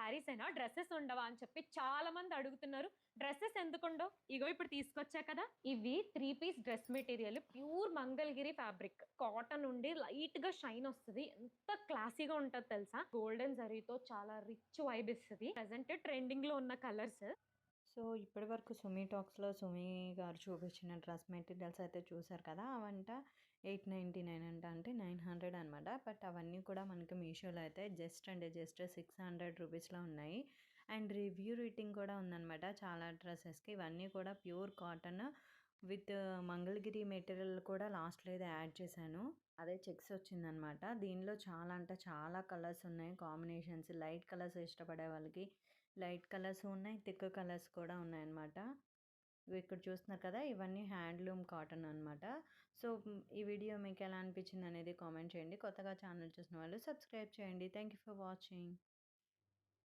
శారీసేనా? Dresses ఉండవా? అని చెప్పి చాలా మంది అడుగుతున్నారు. డ్రెసెస్ ఎందుకుండవు? ఇగో ఇప్పుడు తీసుకొచ్చా కదా! ఇవి 3 piece dress material pure Mangalagiri fabric. Cotton ఉండి లైట్‌గా షైన్ ఒస్తది. ఎంత క్లాసీగా ఉంటది తెలుసా? గోల్డెన్ జరీతో చాలా రిచ్ వైబ్ ఇస్తది. ప్రెజెంట్ ట్రెండింగ్‌లో ఉన్న కలర్స్. సో, ఇప్పటివరకు సుమి టాక్స్‌లో సుమి గారు చూపించిన డ్రెస్ మెటీరియల్స్ అయితే చూసారు కదా! అవంట 899 అంట. అంటే 900 అనమాట. బట్ అవన్నీ కూడా మనకి మీషోలో అయితే జస్ట్ అంటే జస్ట్ 600 రూపీస్‌లో ఉన్నాయి. అండ్ రివ్యూ రేటింగ్ కూడా ఉందనమాట చాలా డ్రెసెస్‌కి. ఇవన్నీ కూడా pure cotton with Mangalagiri material కూడా లాస్ట్‌లో అయితే యాడ్ చేశాను. అదే చెక్స్ వచ్చిందనమాట. దీనిలో చాలా అంటే చాలా కలర్స్ ఉన్నాయి. కాంబినేషన్స్ లైట్ కలర్స్ ఇష్టపడే వాళ్ళకి లైట్ కలర్స్ ఉన్నాయి. థిక్ కలర్స్ కూడా ఉన్నాయన్నమాట. ఇక్కడ చూస్తున్నారు కదా! ఇవన్నీ హ్యాండ్లూమ్ కాటన్ అనమాట. సో, ఈ వీడియో మీకెలా అనిపించిందనేది కామెంట్ చేయండి. కొత్తగా ఛానల్ చూసిన వాళ్ళు సబ్స్క్రైబ్ చేయండి. Thank you for watching.